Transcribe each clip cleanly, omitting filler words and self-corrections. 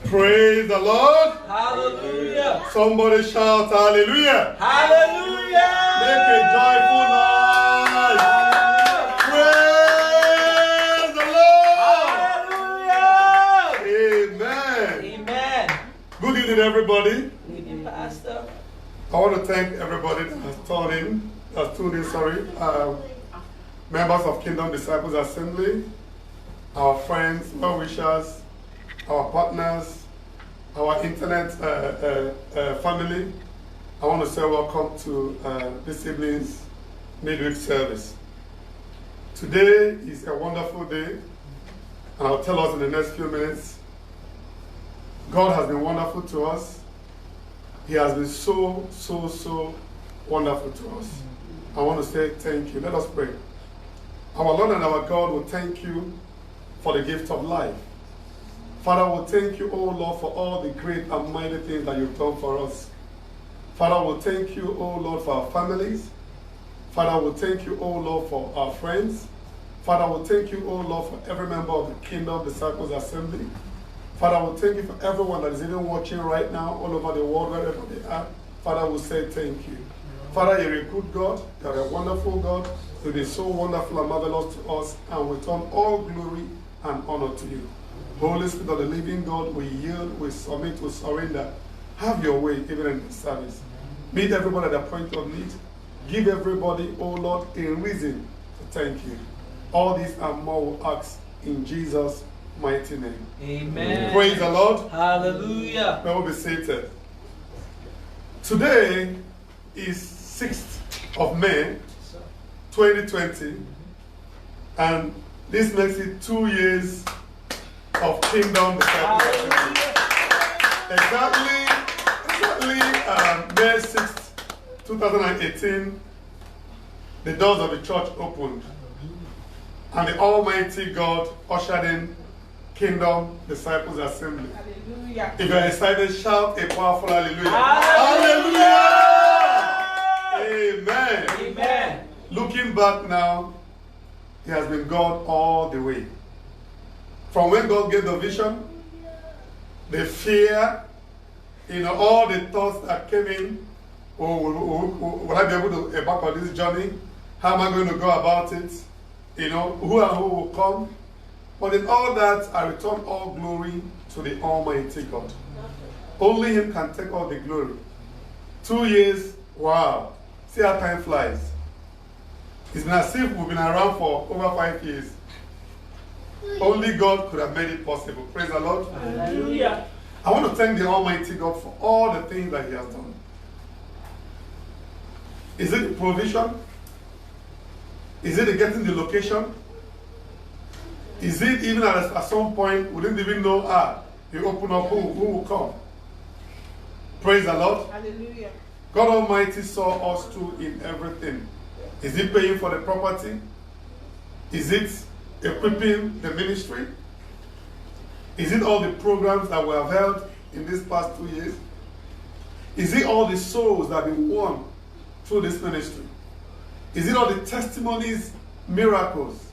Praise the Lord. Hallelujah. Somebody shout hallelujah. Hallelujah. Make a joyful noise. Praise the Lord. Hallelujah. Amen. Amen. Good evening, everybody. Good evening, Pastor. I want to thank everybody that has tuned in, members of Kingdom Disciples Assembly, our friends, well-wishers, our partners, our internet family. I want to say welcome to this evening's midweek service. Today is a wonderful day, and I'll tell us in the next few minutes. God has been wonderful to us. He has been so wonderful to us. I want to say thank you. Let us pray. Our Lord and our God will thank you for the gift of life. Father, we'll thank you, oh Lord, for all the great and mighty things that you've done for us. Father, we'll thank you, oh Lord, for our families. Father, we'll thank you, oh Lord, for our friends. Father, we'll thank you, oh Lord, for every member of the Kingdom Disciples Assembly. Father, we'll thank you for everyone that is even watching right now, all over the world, wherever they are. Father, we'll say thank you. Father, you're a good God. You're a wonderful God. You've been so wonderful and marvelous to us, and we turn all glory and honor to you. Holy Spirit of the living God, we yield, we submit, we surrender. Have your way even in this service. Meet everybody at the point of need. Give everybody, oh Lord, a reason to thank you. All these and more we ask in Jesus' mighty name. Amen. Praise the Lord. Hallelujah. Let us be seated. Today is 6th of May, 2020, and this makes it 2 years of Kingdom Disciples. Exactly May 6th, 2018, the doors of the church opened, and the Almighty God ushered in Kingdom Disciples Assembly. Hallelujah. If you're excited, shout a powerful hallelujah. Hallelujah. Amen. Amen. Looking back now, He has been God all the way. From when God gave the vision, the fear, all the thoughts that came in, will I be able to embark on this journey? How am I going to go about it? Who and who will come? But in all that, I return all glory to the Almighty God. Only Him can take all the glory. 2 years, wow. See how time flies. It's been as if we've been around for over 5 years. Only God could have made it possible. Praise the Lord. Hallelujah. I want to thank the Almighty God for all the things that He has done. Is it the provision? Is it the getting the location? Is it even at some point we didn't even know, you open up, who will come? Praise the Lord. Hallelujah. God Almighty saw us through in everything. Is it paying for the property? Is it equipping the ministry? Is it all the programs that we have held in these past 2 years? Is it all the souls that have been won through this ministry? Is it all the testimonies, miracles?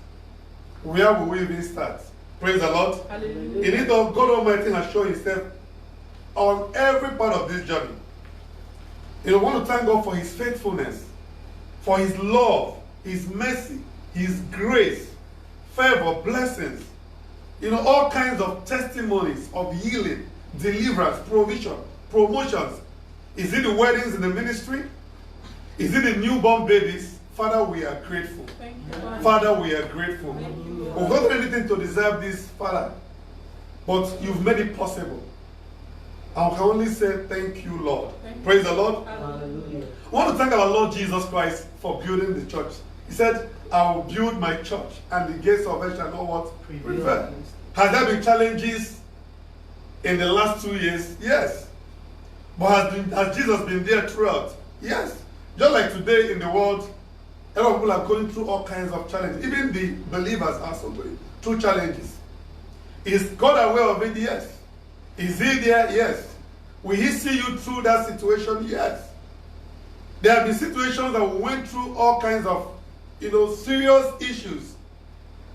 Where will we even start? Praise the Lord. Hallelujah. In it all, God Almighty has shown Himself on every part of this journey. I want to thank God for His faithfulness, for His love, His mercy, His grace, favor, blessings. All kinds of testimonies of healing, deliverance, provision, promotions. Is it the weddings in the ministry? Is it the newborn babies? Father, we are grateful. Thank you, Lord. Father, we are grateful. We've not done anything to deserve this, Father, but you've made it possible. I can only say thank you, Lord. Praise the Lord. Hallelujah. I want to thank our Lord Jesus Christ for building the church. He said, I will build my church, and the gates of hell shall not what? Prevail. Has there been challenges in the last 2 years? Yes. But has Jesus been there throughout? Yes. Just like today in the world, a lot of people are going through all kinds of challenges. Even the believers are also going through challenges. Is God aware of it? Yes. Is He there? Yes. Will He see you through that situation? Yes. There have been situations that we went through all kinds of, serious issues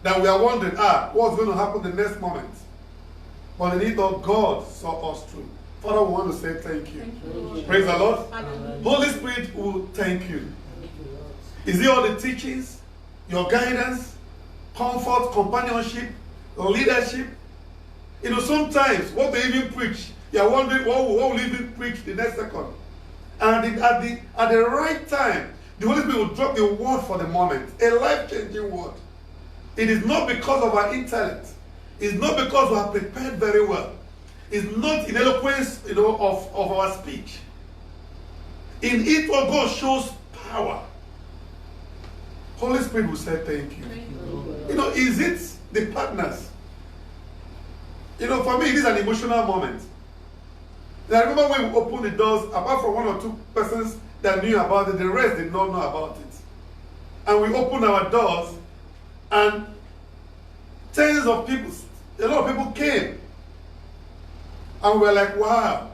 that we are wondering, what's going to happen the next moment? but in it all, God saw us through. Father, we want to say thank you. Praise the Lord. Holy Spirit will thank you. Is it all the teachings, your guidance, comfort, companionship, leadership? You know, sometimes what they even preach, you are wondering what will even preach the next second. And at the right time, the Holy Spirit will drop the word for the moment, a life-changing word. It is not because of our intellect. It's not because we are prepared very well. It's not in eloquence, you know, of our speech. In it, what God shows power. Holy Spirit will say thank you. You know, is it the partners? You know, for me, it is an emotional moment. And I remember when we opened the doors, apart from one or two persons that knew about it, the rest did not know about it. And we opened our doors, and tens of people, a lot of people came. And we were like, wow.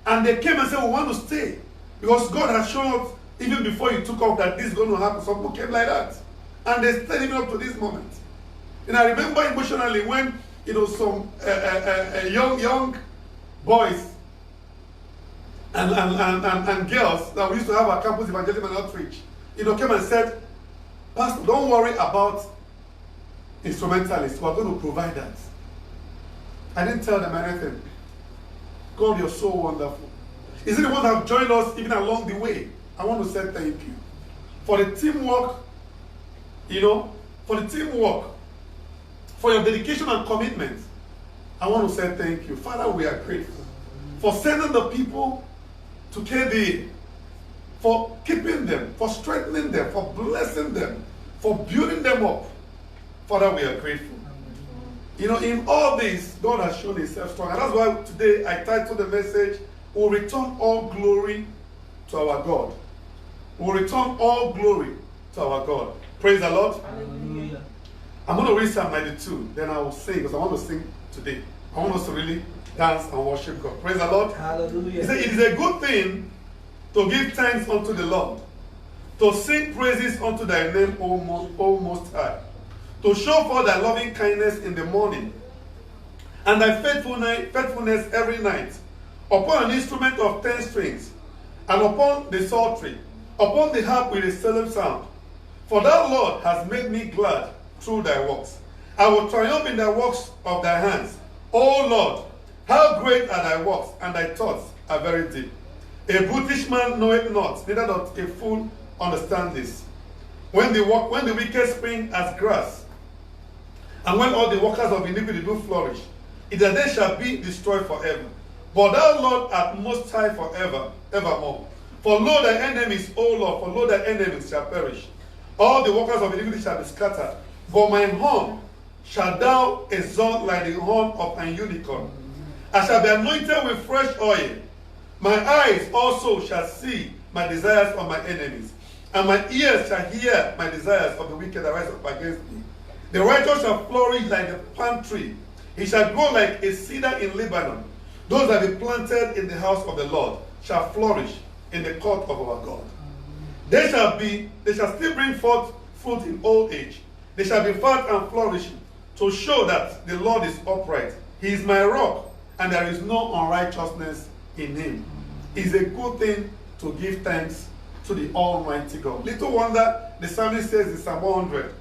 And they came and said, we want to stay. Because God has shown us, even before you took off, that this is going to happen. Some people came like that. And they stayed even up to this moment. And I remember emotionally when, you know, some young boys and girls that we used to have our campus evangelism and outreach, you know, came and said, Pastor, don't worry about instrumentalists. We're going to provide that. I didn't tell them anything. God, you're so wonderful. Is it the ones that have joined us even along the way? I want to say thank you. For the teamwork, you know, for the teamwork, for your dedication and commitment, I want to say thank you. Father, we are grateful for sending the people to KDA, for keeping them, for strengthening them, for blessing them, for building them up. Father, we are grateful. You know, in all this, God has shown himself strong. And that's why today I titled the message, we'll return all glory to our God. We'll return all glory to our God. Praise the Lord. Hallelujah. I'm going to read Psalm 92, then I will sing, because I want to sing today. I want us to really dance and worship God. Praise the Lord. Hallelujah. He said, it is a good thing to give thanks unto the Lord, to sing praises unto thy name, O Most High, to show forth thy loving kindness in the morning, and thy faithfulness every night, upon an instrument of 10 strings, and upon the psaltery, upon the harp with a solemn sound. For thou, Lord, hast made me glad through thy works. I will triumph in the works of thy hands. O Lord, how great are thy works, and thy thoughts are very deep. A brutish man knoweth not, neither doth a fool understand this. When the wicked spring as grass, and when all the workers of iniquity do flourish, it that they shall be destroyed forever. But thou, Lord, art most high forever, evermore. For lo, thy enemies, O Lord, for lo, thy enemies shall perish. All the workers of iniquity shall be scattered. But my horn shalt thou exalt like the horn of an unicorn. I shall be anointed with fresh oil. My eyes also shall see my desires of my enemies, and my ears shall hear my desires of the wicked that rise up against me. The righteous shall flourish like the palm tree. He shall grow like a cedar in Lebanon. Those that be planted in the house of the Lord shall flourish in the court of our God. They shall still bring forth fruit in old age. They shall be fat and flourishing, to show that the Lord is upright. He is my rock, and there is no unrighteousness in him. It is a good thing to give thanks to the Almighty God. Little wonder, the psalmist says in Psalm 100,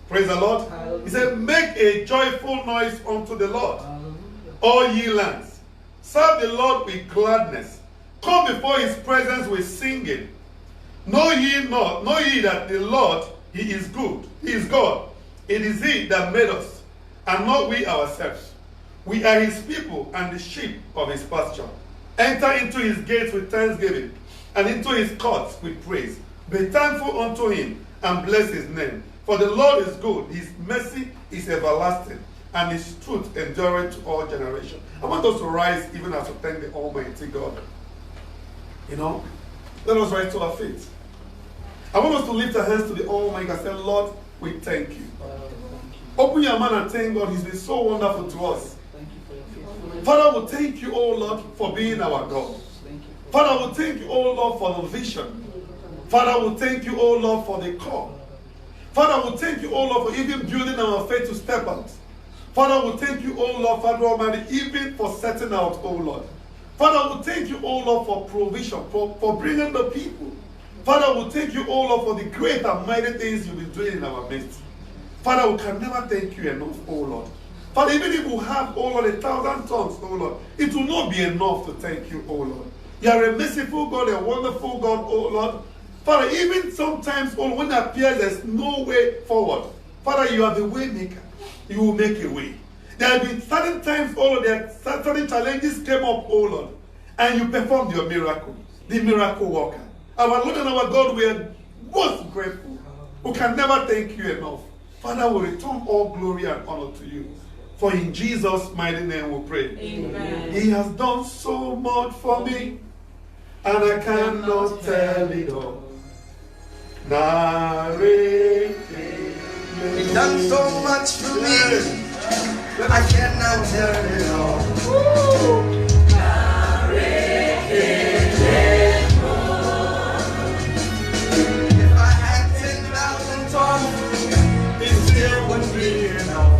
praise the Lord. Hallelujah. He said, make a joyful noise unto the Lord, all ye lands. Serve the Lord with gladness. Come before his presence with singing. Know ye that the Lord, he is good. He is God. It is he that made us, and not we ourselves. We are his people and the sheep of his pasture. Enter into his gates with thanksgiving, and into his courts with praise. Be thankful unto him, and bless his name. For the Lord is good, his mercy is everlasting, and his truth endureth to all generations. I want us to rise even as we thank the Almighty God. You know, let us rise to our feet. I want us to lift our hands to the Almighty God and say, Lord, we thank you. Open your mouth and thank God. He's been so wonderful to us. Father, we thank you, oh Lord, for being our God. Father, we thank you, oh Lord, for the vision. Father, we thank you, oh Lord, for the call. Father, we thank you, oh Lord, for even building our faith to step out. Father, we thank you, oh Lord, Father Almighty, even for setting out, oh Lord. Father, we thank you, oh Lord, for provision, for bringing the people. Father, we thank you, oh Lord, for the great and mighty things you've been doing in our midst. Father, we can never thank you enough, oh Lord. Father, even if we have, oh Lord, 1,000 tongues, oh Lord, it will not be enough to thank you, oh Lord. You are a merciful God, a wonderful God, oh Lord. Father, even sometimes, oh, when it appears there's no way forward, Father, you are the way maker. You will make a way. There have been certain times, oh Lord, there certain challenges came up, oh Lord, and you performed your miracle, the miracle worker. Our Lord and our God, we are most grateful. We can never thank you enough. Father, we return all glory and honor to you. For in Jesus' mighty name we pray. Amen. He has done so much for me, and I cannot tell it all. He's done so much for me, I cannot tell it all. If I had 10,000 tongues, it still wouldn't be enough.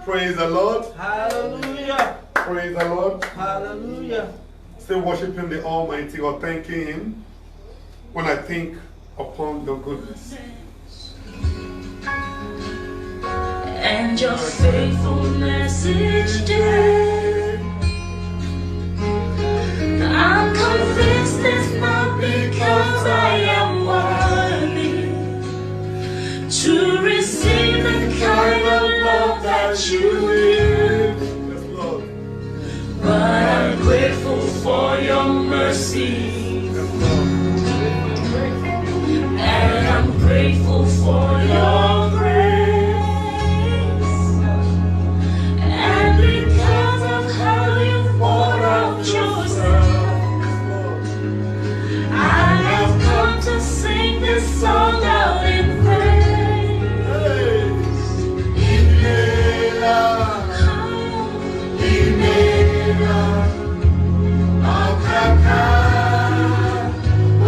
Praise the Lord. Hallelujah. Praise the Lord. Hallelujah. Still worshiping the Almighty God, thanking Him when I think upon your goodness. And your faithfulness each day. I'm convinced it's not because I am worthy to receive the kind of love that you give. Yes, Lord. But I'm grateful for your mercy. Yes, Lord. And I'm grateful for your grace. this song out in praise. Imela, Imela, Akaka,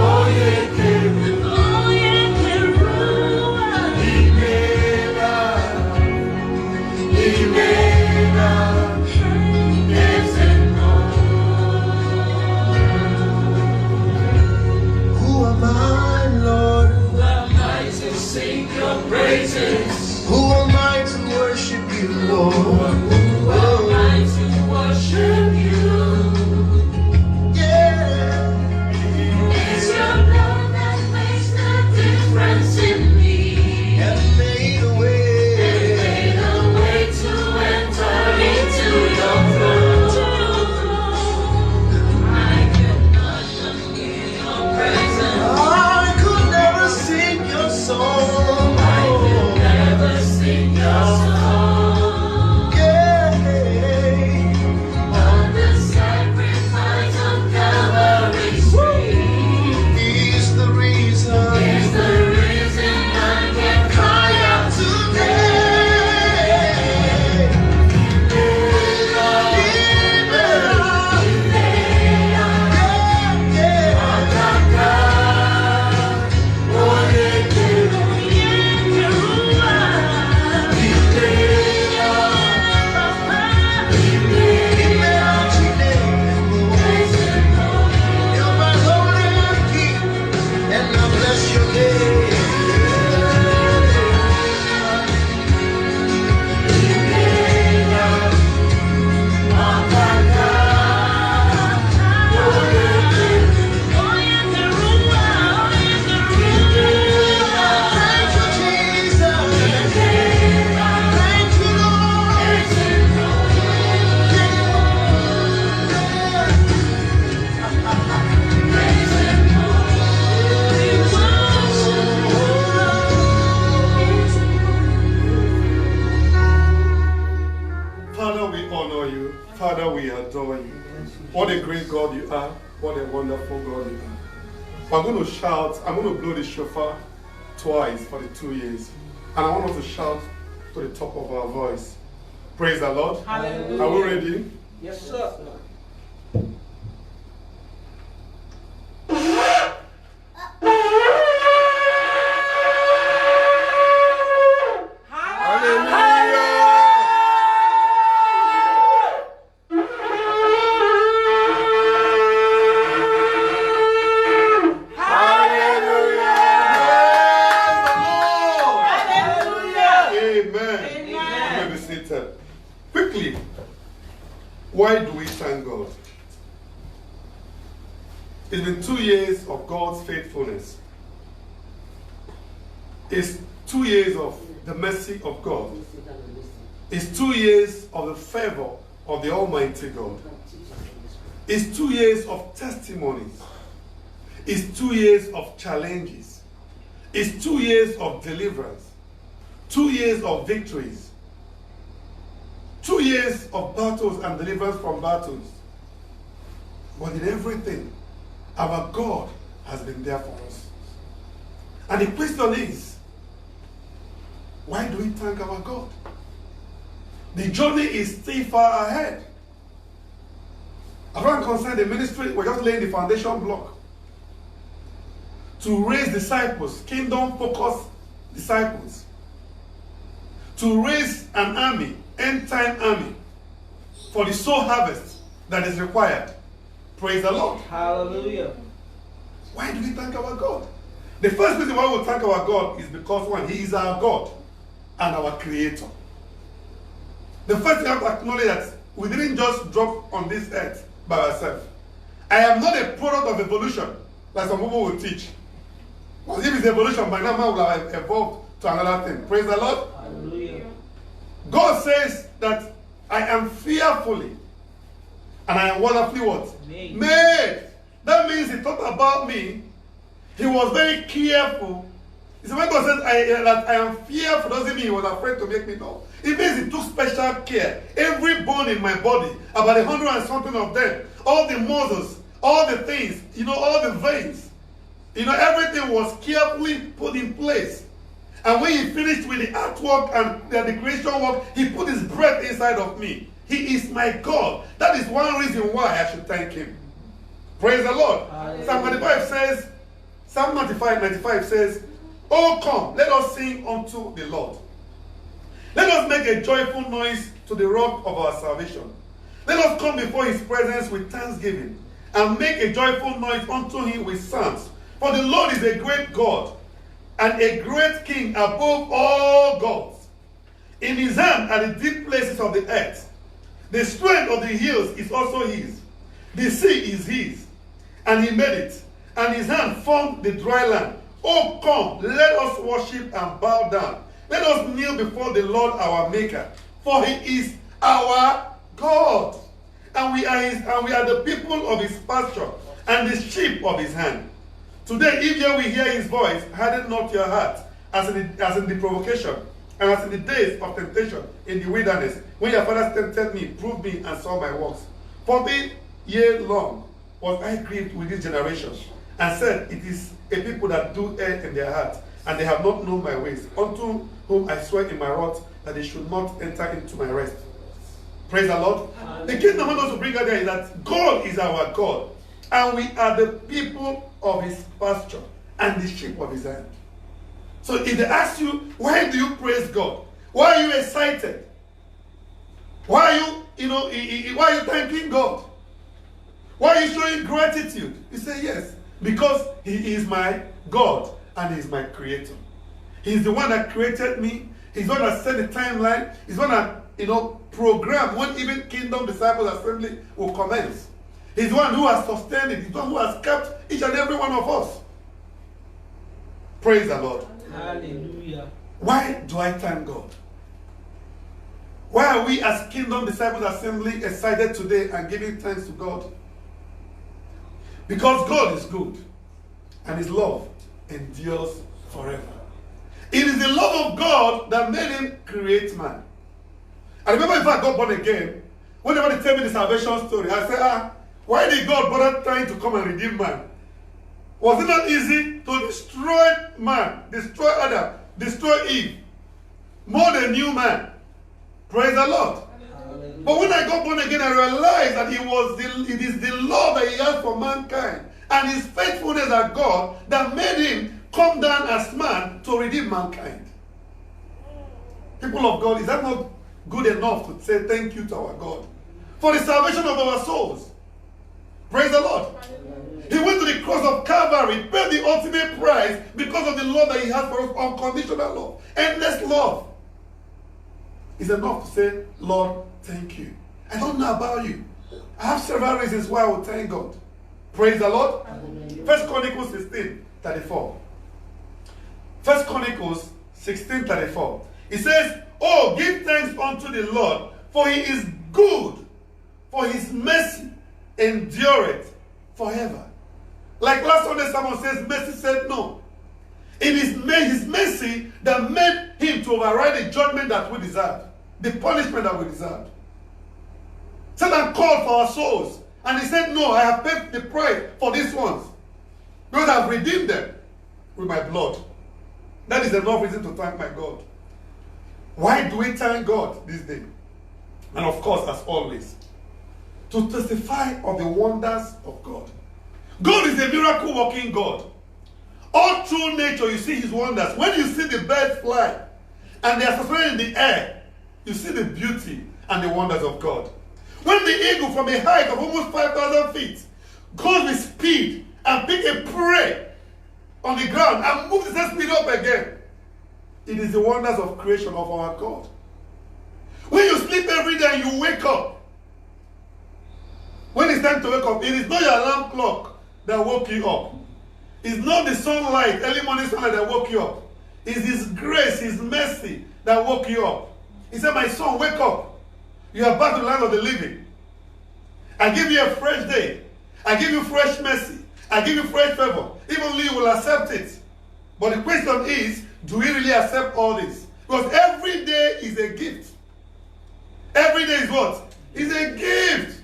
Oye Keru, Oye Keruwa, Imela, Imela, Ezeno. Who am I, Lord? Who am I to sing your praises? Who am I to worship you, Lord? Who am I to worship you? Yeah. It's your love that makes the difference in me. And made a And way. made a way to enter into your throne. I cannot forget your presence. I could never sing your song. I could never sing your song. Yeah. But the sacrifice on Calvary's tree He's the reason. is the reason I can cry out today. Father, we honor you. Father, we adore you. What a great God you are. What a wonderful God you are. I'm going to shout, I'm going to blow the shofar twice for the 2 years. And I want us to shout to the top of our voice. Praise the Lord. Hallelujah. Are we ready? Yes, sir. Amen. You may be seated. Quickly, why do we thank God? It's been 2 years of God's faithfulness. It's 2 years of the mercy of God. It's 2 years of the favor of the Almighty God. It's 2 years of testimonies. It's 2 years of challenges. It's 2 years of deliverance. 2 years of victories. 2 years of battles and deliverance from battles. But in everything, our God has been there for us. And the question is, why do we thank our God? The journey is still far ahead. As far as concerned, the ministry, we're just laying the foundation block to raise disciples, kingdom-focused disciples, to raise an army, end-time army, for the soul harvest that is required. Praise the Lord. Hallelujah. Why do we thank our God? The first reason why we thank our God is because, one, He is our God and our Creator. The first thing I have to acknowledge that we didn't just drop on this earth by ourselves. I am not a product of evolution, like some people will teach. Well, if it's evolution, by now man will have evolved to another thing. Praise the Lord. Hallelujah. God says that I am fearfully and I am wonderfully what? Made. That means He thought about me. He was very careful. You see, when God says that I am fearful, doesn't mean He was afraid to make me know. It means He took special care. Every bone in my body, about 100 and something of them, all the muscles, all the things, all the veins. Everything was carefully put in place. And when he finished with the artwork and the creation work, he put his breath inside of me. He is my God. That is one reason why I should thank him. Praise the Lord. Psalm 95 says, "Oh, come, let us sing unto the Lord. Let us make a joyful noise to the rock of our salvation. Let us come before his presence with thanksgiving and make a joyful noise unto him with psalms. For the Lord is a great God and a great King above all gods. In his hand are the deep places of the earth. The strength of the hills is also his. The sea is his, and he made it, and his hand formed the dry land. Oh, come, let us worship and bow down. Let us kneel before the Lord our Maker, for he is our God, and we are the people of his pasture, and the sheep of his hand. Today, if ye will hear his voice, harden not your heart, as in the provocation, and as in the days of temptation in the wilderness, when your fathers tempted me, proved me, and saw my works. 40 years long was I grieved with this generation, and said, it is a people that do err in their heart, and they have not known my ways, unto whom I swear in my wrath that they should not enter into my rest." Praise the Lord. The kingdom I want us to bring out there is that God is our God, and we are the people of his pasture and the sheep of his hand. So if they ask you, why do you praise God? Why are you excited? Why are why are you thanking God? Why are you showing gratitude? You say, yes, because he is my God and he is my creator. He's the one that created me. He's the one that set the timeline. He's the one that, program when even Kingdom Disciples Assembly will commence. He's the one who has sustained it. He's the one who has kept each and every one of us. Praise the Lord. Hallelujah. Why do I thank God? Why are we as Kingdom Disciples Assembly excited today and giving thanks to God? Because God is good and his love endures forever. It is the love of God that made him create man. I remember if I got born again, whenever they tell me the salvation story, I say, why did God bother trying to come and redeem man? Was it not easy to destroy man, destroy Adam, destroy Eve, more than new man? Praise the Lord. Hallelujah. But when I got born again, I realized that it is the love that he has for mankind and his faithfulness as God that made him come down as man to redeem mankind. People of God, is that not good enough to say thank you to our God for the salvation of our souls? Praise the Lord. He went to the cross of Calvary, paid the ultimate price because of the love that he has for us, unconditional love, endless love. It's enough to say, Lord, thank you. I don't know about you. I have several reasons why I will thank God. Praise the Lord. 1 Chronicles 16:34. 1 Chronicles 16:34. It says, "Oh, give thanks unto the Lord, for he is good, for his mercy endureth forever." Like last Sunday, someone says, mercy said no. It is his mercy that made him to override the judgment that we deserve, the punishment that we deserve. Satan called for our souls, and he said, no, I have paid the price for these ones, because I have redeemed them with my blood. That is enough reason to thank my God. Why do we thank God this day? And of course, as always, to testify of the wonders of God. God is a miracle working God. All through nature, you see his wonders. When you see the birds fly and they are suspended in the air, you see the beauty and the wonders of God. When the eagle from a height of almost 5,000 feet goes with speed and pick a prey on the ground and moves the same speed up again, it is the wonders of creation of our God. When you sleep every day and you wake up, when it's time to wake up, it is not your alarm clock that woke you up. It's not the sunlight, early morning sunlight that woke you up. It's his grace, his mercy that woke you up. He said, my son, wake up. You are back to the land of the living. I give you a fresh day. I give you fresh mercy. I give you fresh favor. Even you will accept it. But the question is, do we really accept all this? Because every day is a gift. Every day is what? Is a gift.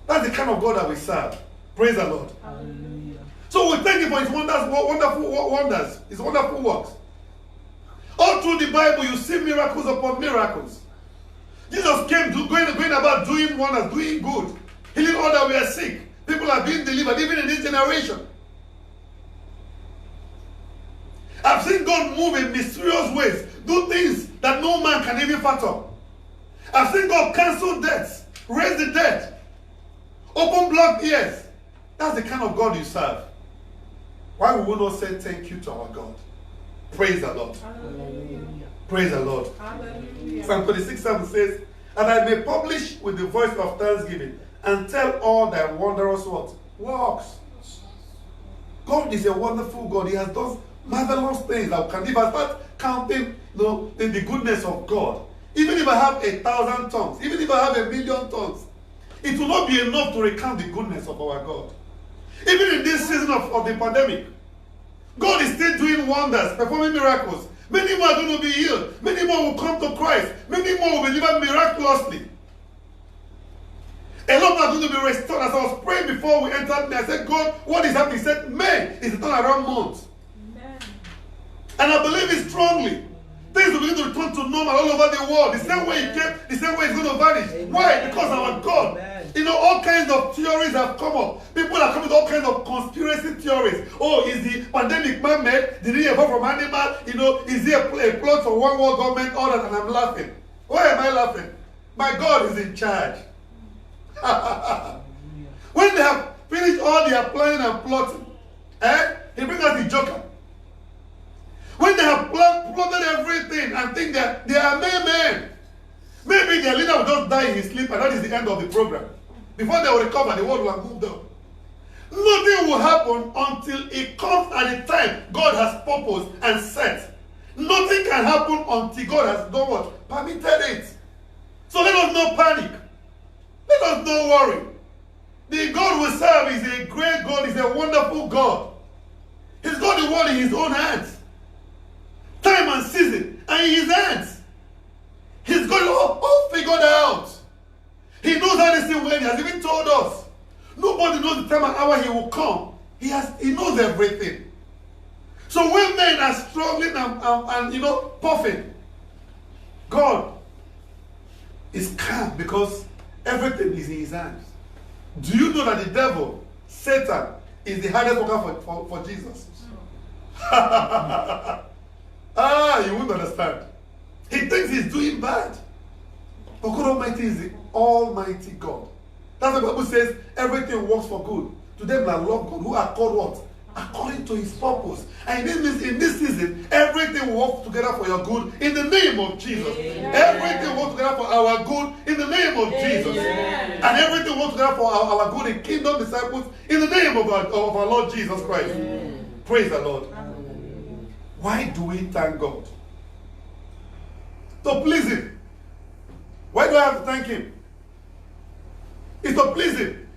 That's the kind of God that we serve. Praise the Lord. Hallelujah. So we thank him for his wonderful wonders, his wonderful works. All through the Bible, you see miracles upon miracles. Jesus came going about doing wonders, doing good, healing all that were sick. People are being delivered, even in this generation. I've seen God move in mysterious ways, do things that no man can even fathom. I've seen God cancel deaths, raise the dead, open blocked ears. That's the kind of God you serve. Why would we not say thank you to our God? Praise the Lord. Hallelujah. Praise the Lord. Hallelujah. Psalm 26:7 says, and I may publish with the voice of thanksgiving and tell all thy wondrous what? Works. God is a wonderful God. He has done marvelous things that can, if I start counting the goodness of God, even if I have 1,000 tongues, even if I have 1,000,000 tongues, it will not be enough to recount the goodness of our God. Even in this season of the pandemic, God is still doing wonders, performing miracles. Many more are going to be healed. Many more will come to Christ. Many more will be delivered miraculously. A lot are going to be restored. As I was praying before we entered, I said, God, what is happening? He said, May is the turnaround month. Amen. And I believe it strongly. Things will begin to return to normal all over the world. The same way it came, the same way it's going to vanish. Amen. Why? Because our God. Amen. All kinds of theories have come up. People are coming with all kinds of conspiracy theories. Oh, is the pandemic man-made? Did it evolve from animal? Is it a plot for one world government? All that, and I'm laughing. Why am I laughing? My God is in charge. When they have finished all their planning and plotting, he brings out the joker. When they have plotted everything and think that they are men, maybe their leader will just die in his sleep and that is the end of the program. Before they will recover, the world will have moved on. Nothing will happen until it comes at the time God has purposed and set. Nothing can happen until God has done what? Permitted it. So let us not panic. Let us not worry. The God we serve is a great God, is a wonderful God. He's got the world in his own hands. Time and season are in his hands. He's got it all figured out. He knows everything when he has even told us. Nobody knows the time and hour he will come. He knows everything. So when men are struggling and puffing, God is calm because everything is in his hands. Do you know that the devil, Satan, is the hardest worker for Jesus? You wouldn't understand. He thinks he's doing bad. But God Almighty is the Almighty God. That's what the Bible says, everything works for good. To them that love God, who are called what? According to his purpose. And it means in this season, everything works together for your good in the name of Jesus. Amen. Everything works together for our good in the name of Jesus. Amen. And everything works together for our good in kingdom disciples in the name of our Lord Jesus Christ. Amen. Praise the Lord. Why do we thank God? To please him. Why do I have to thank him? It's to please him.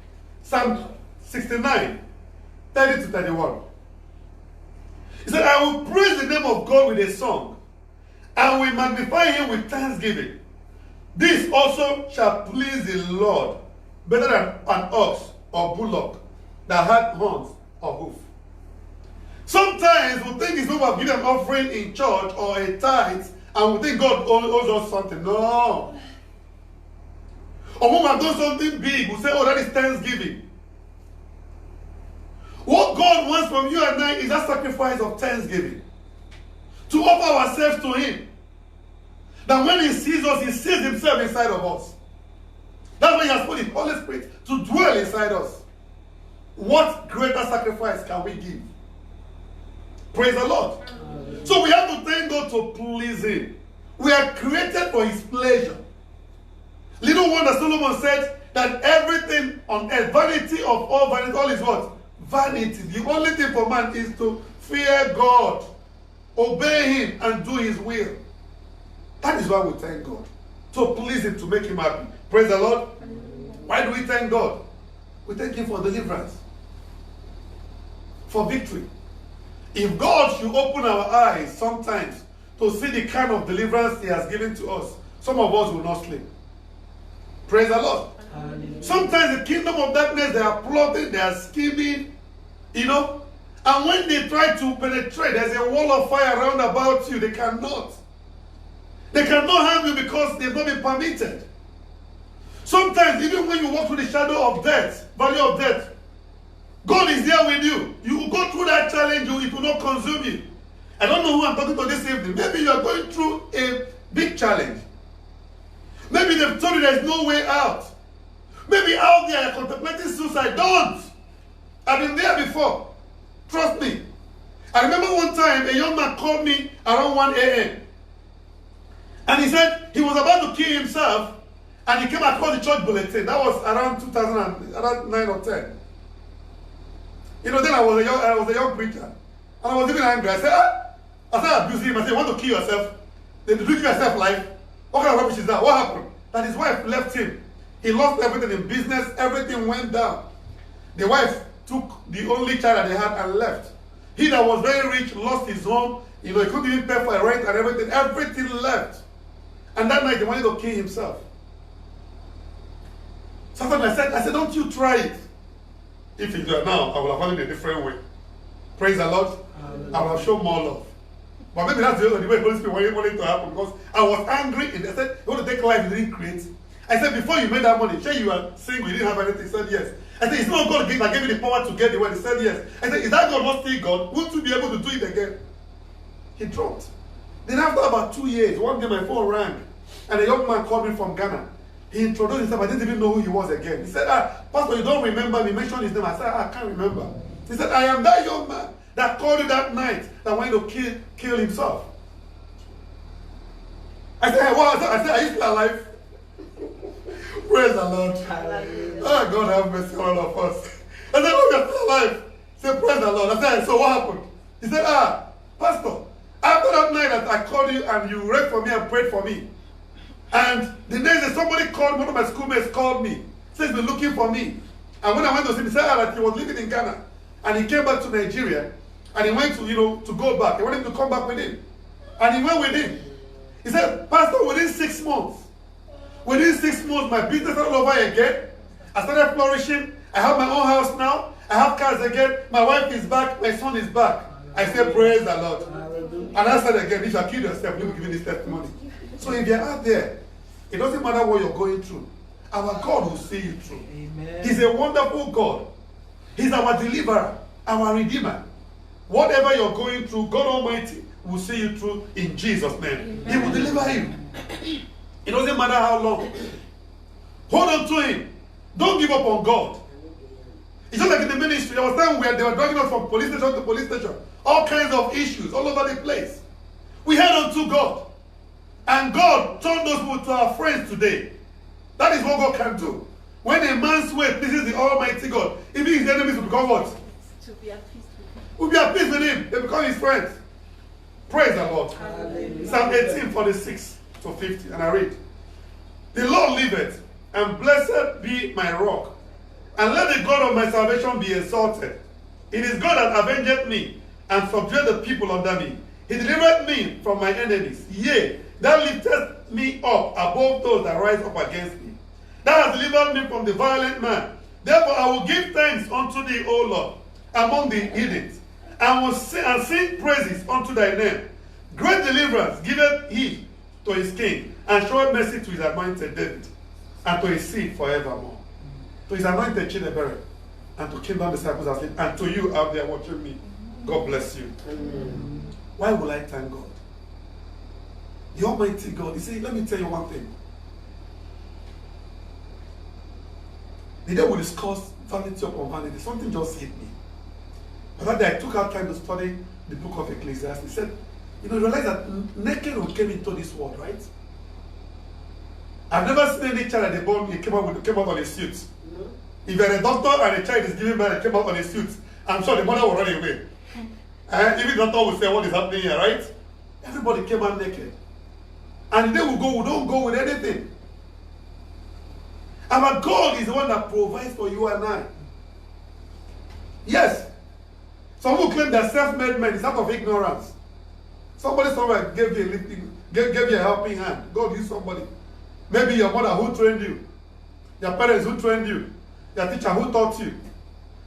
Psalm 69, 30 to 31. He said, I will praise the name of God with a song, and will magnify him with thanksgiving. This also shall please the Lord better than an ox or bullock that had horns or hoof. Sometimes we think it's not about giving an offering in church or a tithe, and we think God owes us something. No. Or when we have done something big, we say, oh, that is thanksgiving. What God wants from you and I is that sacrifice of thanksgiving. To offer ourselves to him. That when he sees us, he sees himself inside of us. That's why he has put the Holy Spirit to dwell inside us. What greater sacrifice can we give? Praise the Lord. So we have to thank God to please him. We are created for his pleasure. Little wonder Solomon said that everything on earth, vanity of all vanity, all is what? Vanity. The only thing for man is to fear God, obey him, and do his will. That is why we thank God. To please him, to make him happy. Praise the Lord. Why do we thank God? We thank him for deliverance, for victory. If God should open our eyes sometimes to see the kind of deliverance he has given to us, some of us will not sleep. Praise the Lord. Sometimes the kingdom of darkness, they are plotting, they are scheming, You know? And when they try to penetrate, there's a wall of fire around about you. They cannot. They cannot harm you because they've not been permitted. Sometimes, even when you walk through the shadow of death, valley of death, God is there with you. You will go through that challenge, it will not consume you. I don't know who I'm talking to this evening. Maybe you are going through a big challenge. Maybe they've told you there's no way out. Maybe out there you're contemplating suicide. Don't! I've been there before. Trust me. I remember one time a young man called me around 1 a.m. And he said he was about to kill himself, and he came across the church bulletin. That was around 2009 or 10. You know, then I was a young preacher. And I was even angry. I said, abuse him. I said, you want to kill yourself? Then you give yourself life? What kind of rubbish is that? What happened? That his wife left him. He lost everything in business. Everything went down. The wife took the only child that they had and left. He that was very rich lost his home. You know, he couldn't even pay for a rent and everything. Everything left. And that night he wanted to kill himself. Sometimes I said, don't you try it. If you do it now, I will have done it a different way. Praise the Lord. I will have shown more love. But maybe that's the way Holy Spirit wanted it to happen, because I was angry and they said, you want to take life you didn't create. I said, before you made that money, sure you were single, you didn't have anything. He said, yes. I said, it's not God that gave you the power to get the word. He said, yes. I said, is that God not still God? Won't you be able to do it again? He dropped. Then after about 2 years, one day my phone rang, and a young man called me from Ghana. He introduced himself. I didn't even know who he was again. He said, Pastor, you don't remember me. Mention his name. I said, I can't remember. He said, I am that young man that called you that night that wanted to kill himself. I said, hey, what? I said, are you still alive? Praise the Lord. Oh, God have mercy on all of us. I said, no, we're still alive. He said, praise the Lord. I said, so what happened? He said, Pastor, after that night that I called you and you read for me and prayed for me, and the next day somebody called, one of my schoolmates called me, says he's been looking for me. And when I went to see him, he said that he was living in Ghana. And he came back to Nigeria, and he went to, to go back. He wanted him to come back with him. And he went with him. He said, Pastor, within 6 months, my business all over again. I started flourishing. I have my own house now. I have cars again. My wife is back. My son is back. I said, praise the Lord. And I said again, if you kill yourself, you will give this testimony. So if you're out there, it doesn't matter what you're going through. Our God will see you through. Amen. He's a wonderful God. He's our deliverer, our redeemer. Whatever you're going through, God Almighty will see you through in Jesus' name. Amen. He will deliver you. It doesn't matter how long. Hold on to him. Don't give up on God. It's just like in the ministry. There was time where they were dragging us from police station to police station. All kinds of issues all over the place. We held on to God. And God turned those people to our friends today. That is what God can do. When a man's way pleases the Almighty God, even his enemies will become what? To be at peace with him. We'll be at peace with him. They become his friends. Praise the Lord. Hallelujah. Psalm 18, 46 to 50. And I read, the Lord liveth, and blessed be my rock. And let the God of my salvation be exalted. It is God that avengeth me, and subdued the people under me. He delivered me from my enemies. Yea, thou liftest me up above those that rise up against me. Thou hast delivered me from the violent man. Therefore I will give thanks unto thee, O Lord, among the heathens, and will sing praises unto thy name. Great deliverance giveth he to his king, and showeth mercy to his anointed David, and to his seed forevermore. To his anointed Chidebere, and to kingdom disciples asleep, and to you out there watching me. God bless you. Amen. Why will I thank God? The Almighty God. You see, let me tell you one thing. The day we discuss vanity upon vanity, something just hit me. But that day I took out time to study the book of Ecclesiastes. He said, realize that naked we came into this world, right? I've never seen any child at the born, he came out on a suit. No. If you're a doctor and a child is giving birth and came out on a suit, I'm sure the mother will run away. And even the doctor will say, what is happening here, right? Everybody came out naked. And the day we don't go with anything. Our God is the one that provides for you and I. Yes. Some who claim they're self-made men is out of ignorance. Somebody somewhere gave you a helping hand. God used somebody. Maybe your mother who trained you. Your parents who trained you. Your teacher who taught you.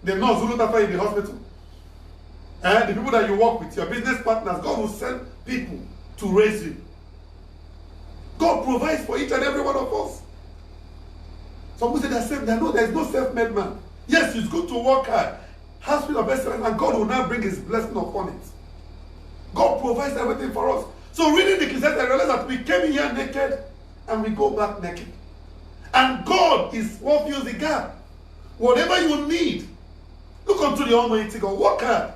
The nurse who looked after you in the hospital. And the people that you work with, your business partners, God will send people to raise you. God provides for each and every one of us. Some people say they're saved. They know there is no self-made man. Yes, it's good to work hard. Have spirit of excellence, and God will now bring his blessing upon it. God provides everything for us. So reading the Ecclesiastes, I realized that we came here naked and we go back naked. And God is what fills the gap. Whatever you need, look unto the Almighty God. Work hard.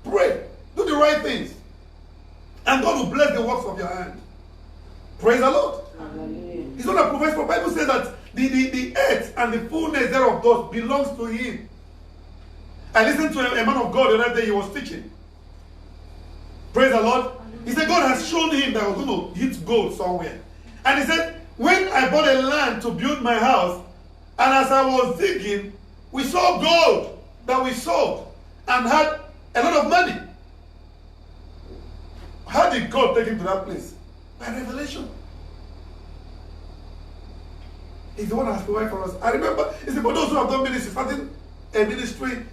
Pray. Do the right things. And God will bless the works of your hand. Praise the Lord. He's going to provide for. The Bible says that the earth and the fullness thereof does belongs to him. I listened to a man of God the other day. He was teaching. Praise the Lord. He said God has shown him that I was going to hit gold somewhere. And he said, when I bought a land to build my house, and as I was digging, we saw gold that we sold and had a lot of money. How did God take him to that place? By revelation. He's the one that has provided for us. I remember, it's for those who have done ministry, starting a ministry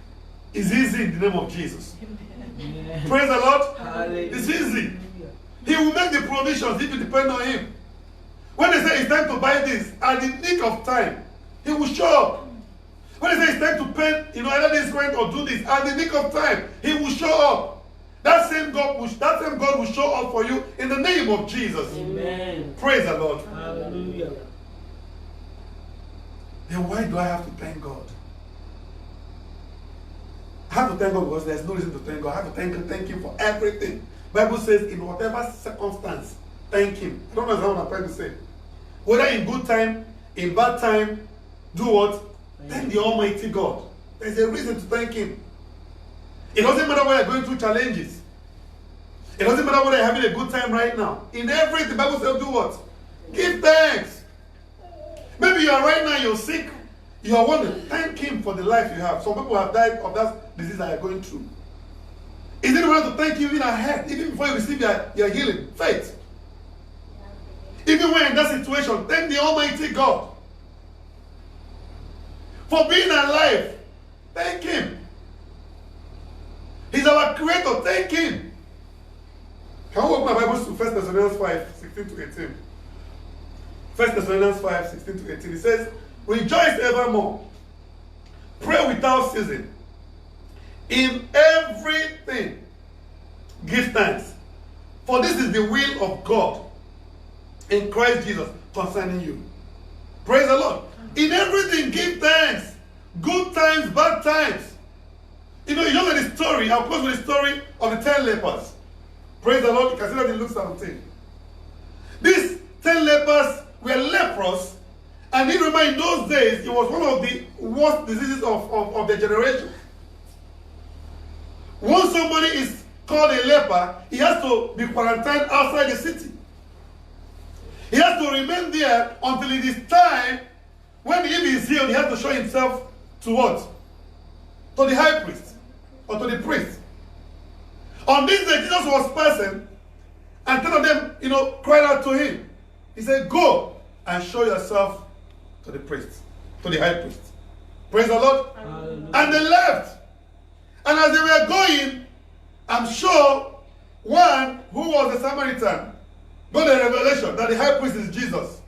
is easy in the name of Jesus. Yeah. Praise the Lord. Hallelujah. It's easy. He will make the provisions if you depend on him. When they say it's time to buy this, at the nick of time, he will show up. When they say it's time to pay, either this rent or do this, at the nick of time, he will show up. That same God will show up for you in the name of Jesus. Amen. Praise the Lord. Hallelujah. Then why do I have to thank God? I have to thank God because there's no reason to thank God. I have to thank him for everything. Bible says in whatever circumstance, thank him. I don't know what I'm trying to say. Whether in good time, in bad time, do what? Thank the Almighty God. There's a reason to thank him. It doesn't matter whether you're going through challenges. It doesn't matter whether you're having a good time right now. In everything, the Bible says do what? Give thanks. Maybe you are right now, you're sick. You are wondering, thank him for the life you have. Some people have died of that disease that you're going through. Is it right to thank you even ahead, even before you receive your healing? Faith. Even when in that situation, thank the Almighty God for being alive. Thank him. He's our creator. Thank him. Can we open our Bibles to 1 Thessalonians 5, 16 to 18? 1 Thessalonians 5, 16 to 18. It says, rejoice evermore. Pray without ceasing. In everything, give thanks. For this is the will of God in Christ Jesus concerning you. Praise the Lord. In everything, give thanks. Good times, bad times. You know the story. I'll close with the story of the 10 lepers. Praise the Lord. You can see that in Luke 17. These 10 lepers were leprous. And you remember in those days, it was one of the worst diseases of the generation. Once somebody is called a leper, he has to be quarantined outside the city. He has to remain there until it is time when if he is healed, he has to show himself to what? To the high priest or to the priest. On this day, Jesus was passing and 10 of them, cried out to him. He said, go and show yourself to the priest, to the high priest. Praise the Lord. Hallelujah. And they left. And as they were going, I'm sure one who was a Samaritan got a revelation that the high priest is Jesus.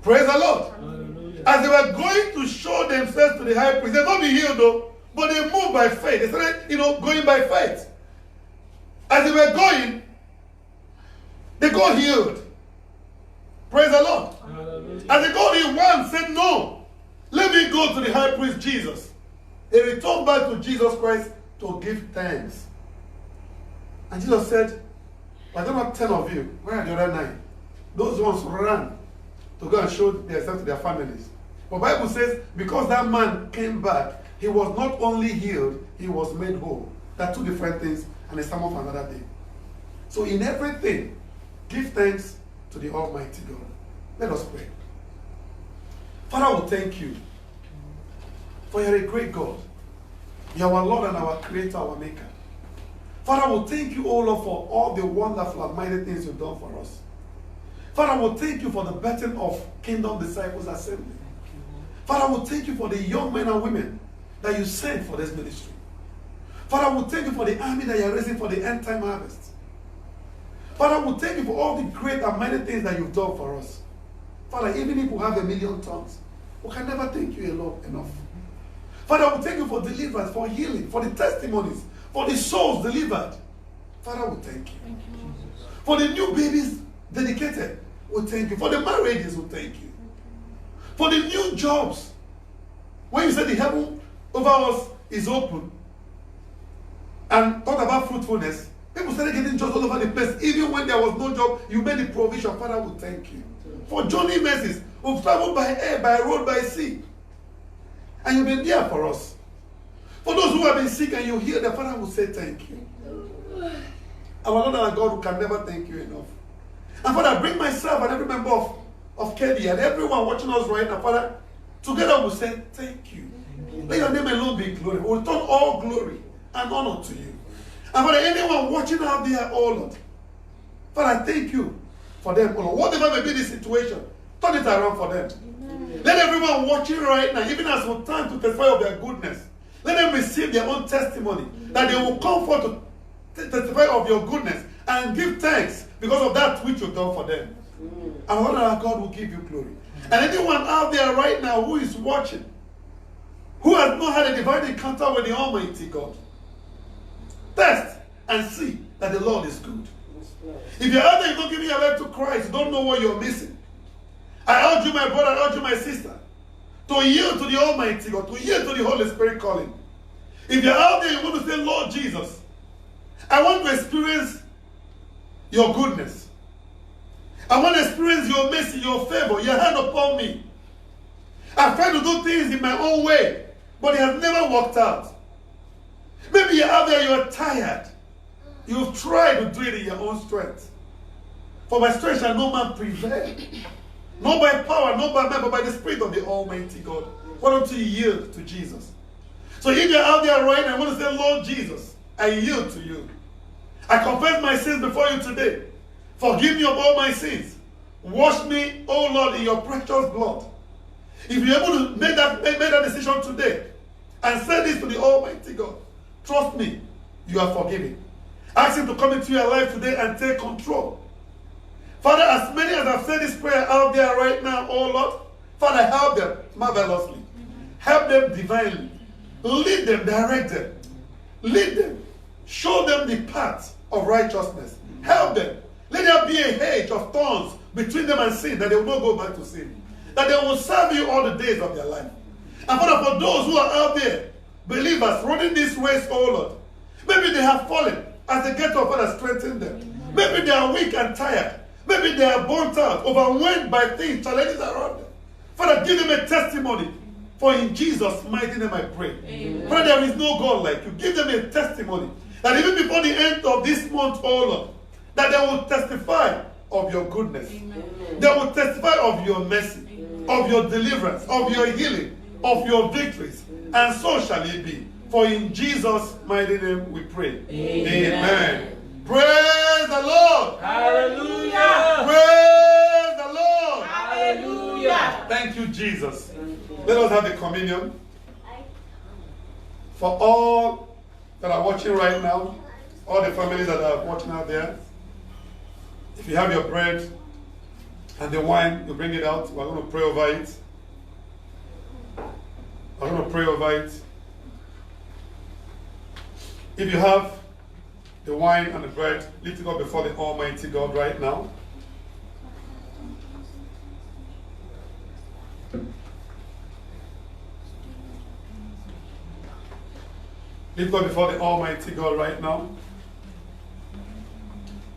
Praise the Lord. Hallelujah. As they were going to show themselves to the high priest, they not be healed though, but they moved by faith. They started, going by faith. As they were going, they got healed. Praise the Lord. Hallelujah. As they got healed, one said, no, let me go to the high priest Jesus. They returned back to Jesus Christ to give thanks. And Jesus said, I don't have 10 of you. Where are the other 9? Those ones ran to go and show themselves to their families. But the Bible says, because that man came back, he was not only healed, he was made whole. There are two different things, and a sermon for another day. So in everything, give thanks to the Almighty God. Let us pray. Father, we thank you. For you are a great God. You are our Lord and our Creator, our Maker. Father, we thank you, O Lord, for all the wonderful and mighty things you've done for us. Father, we thank you for the birthing of Kingdom Disciples Assembly. Father, we thank you for the young men and women that you sent for this ministry. Father, we thank you for the army that you are raising for the end time harvest. Father, we thank you for all the great and many things that you've done for us. Father, even if we have 1,000,000 tongues, we can never thank you enough. Father, we thank you for deliverance, for healing, for the testimonies, for the souls delivered. Father, we thank you. For the new babies dedicated, we thank you. For the marriages, we thank you. For the new jobs, when you said the heaven over us is open, and talk about fruitfulness, people started getting jobs all over the place. Even when there was no job, you made the provision. Father, we thank you. For journey mercies, we've traveled by air, by road, by sea. And you've been there for us. For those who have been sick and you heal them, Father, will say thank you. Our Lord and our God, who can never thank you enough. And Father, bring myself and every member of KD and everyone watching us right now, Father, together we'll say thank you. Let your name alone be glory. We'll return all glory and honor to you. And Father, anyone watching out there, oh Lord, Father, thank you for them, oh Lord. Whatever may be the situation, turn it around for them. Amen. Let everyone watching right now, even as we time to testify of their goodness, let them receive their own testimony, that they will come forth to testify of your goodness and give thanks because of that which you've done for them. And Lord our God will give you glory. And anyone out there right now who is watching, who has not had a divine encounter with the Almighty God, test and see that the Lord is good. If you're out there, you're not giving your life to Christ, you don't know what you're missing. I urge you, my brother, I urge you, my sister, to yield to the Almighty God, to yield to the Holy Spirit calling. If you're out there, you want to say, Lord Jesus, I want to experience your goodness. I want to experience your mercy, your favor, your hand upon me. I've tried to do things in my own way, but it has never worked out. Maybe you're out there, you're tired. You've tried to do it in your own strength. For by strength shall no man prevail. Not by power, not by man, but by the Spirit of the Almighty God. Why don't you yield to Jesus? So if you're out there right now, I want to say, Lord Jesus, I yield to you. I confess my sins before you today. Forgive me of all my sins. Wash me, oh Lord, in your precious blood. If you're able to make that decision today and say this to the Almighty God, trust me, you are forgiven. Ask him to come into your life today and take control. Father, as many as have said this prayer out there right now, oh Lord, Father, help them marvelously. Help them divinely. Lead them, direct them. Lead them. Show them the path of righteousness. Help them. Let there be a hedge of thorns between them and sin, that they will not go back to sin. That they will serve you all the days of their life. And Father, for those who are out there, believers, running this race, oh Lord, maybe they have fallen. As they get up, Father, strengthen them. Maybe they are weak and tired. Maybe they are burnt out, overwhelmed by things, challenges around them. Father, give them a testimony. For in Jesus' mighty name I pray. Amen. Father, there is no God like you. Give them a testimony. That even before the end of this month, oh Lord, that they will testify of your goodness. Amen. They will testify of your mercy, of your deliverance, of your healing, of your victories. And so shall it be. For in Jesus' mighty name we pray. Amen. Amen. Praise the Lord. Hallelujah. Praise the Lord. Hallelujah. Thank you, Jesus. Let us have the communion. For all that are watching right now, all the families that are watching out there, if you have your bread and the wine, you bring it out. We're going to pray over it. We're going to pray over it. If you have the wine and the bread, lift it up before the Almighty God right now. Lift up before the Almighty God right now.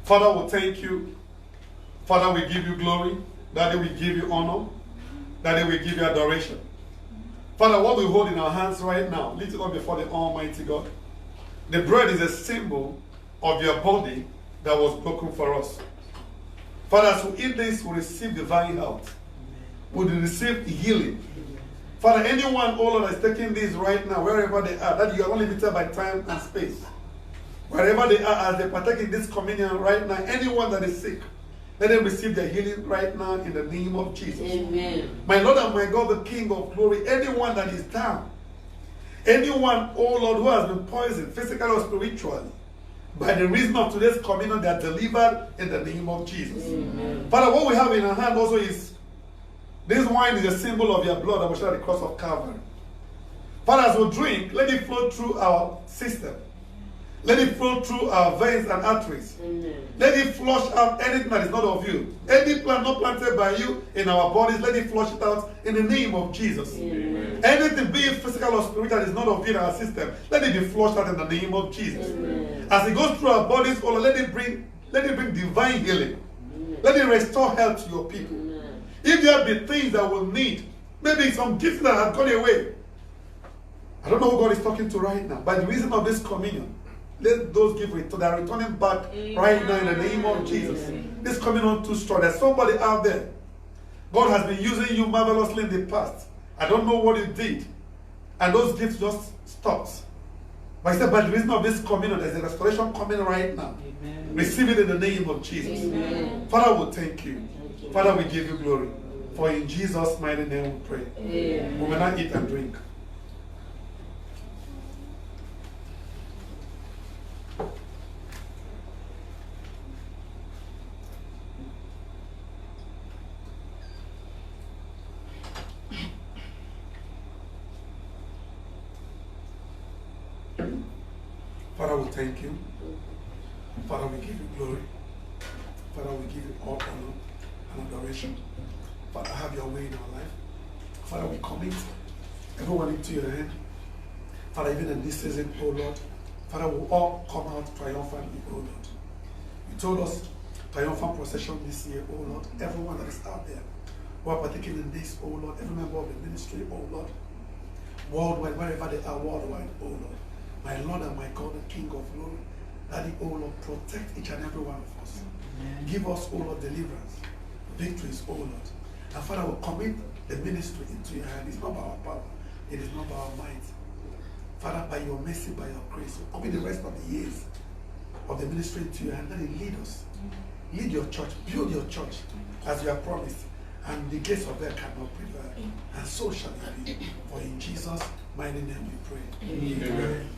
Father, we thank you. Father, we give you glory. Daddy, we give you honor. Daddy, we give you adoration. Father, what we hold in our hands right now, lift it up before the Almighty God. The bread is a symbol of your body that was broken for us. Father, as we eat this, we receive divine health. We receive healing. Father, anyone, oh Lord, that is taking this right now, wherever they are, that you are not limited by time and space. Wherever they are, as they partake in this communion right now, anyone that is sick, let them receive their healing right now in the name of Jesus. Amen. My Lord and my God, the King of glory, anyone that is down, Anyone, oh Lord, who has been poisoned, physically or spiritually, by the reason of today's communion, they are delivered in the name of Jesus. Amen. Father, what we have in our hand also is, this wine is a symbol of your blood that was shed at the cross of Calvary. Father, as we drink, let it flow through our system. Let it flow through our veins and arteries. Amen. Let it flush out anything that is not of you. Any plant not planted by you in our bodies, let it flush it out in the name of Jesus. Amen. Anything, be it physical or spiritual, that is not of you in our system, let it be flushed out in the name of Jesus. Amen. As it goes through our bodies, oh Lord, let it bring divine healing. Amen. Let it restore health to your people. Amen. If there be things that will need, maybe some gifts that have gone away. I don't know who God is talking to right now. By the reason of this communion, let those gifts return. They are returning back right now in the name of Jesus. This communion too strong. There's somebody out there. God has been using you marvelously in the past. I don't know what you did. And those gifts just stopped. But I said, by the reason of this communion, there's a restoration coming right now. Amen. Receive it in the name of Jesus. Amen. Father, we thank you. Thank you. Father, we give you glory. For in Jesus' mighty name we pray. Amen. We will not eat and drink. Father, we thank you. Father, we give you glory. Father, we give you all honor and adoration. Father, have your way in our life. Father, we commit everyone into your hand. Father, even in this season, oh Lord, Father, we'll all come out triumphantly, oh Lord. You told us triumphant procession this year, oh Lord. Everyone that is out there who are partaking in this, oh Lord, every member of the ministry, oh Lord, worldwide, wherever they are worldwide, oh Lord. My Lord and my God, the King of glory, Daddy, oh Lord, protect each and every one of us. Amen. Give us, oh Lord, deliverance, victories, oh Lord. And Father, we'll commit the ministry into your hand. It's not by our power, it is not by our might. Father, by your mercy, by your grace, we'll commit the rest of the years of the ministry into your hand. Let it lead us. Lead your church, build your church as you have promised, and the gates of hell cannot prevail. And so shall it be. For in Jesus' mighty name we pray. Amen. Amen.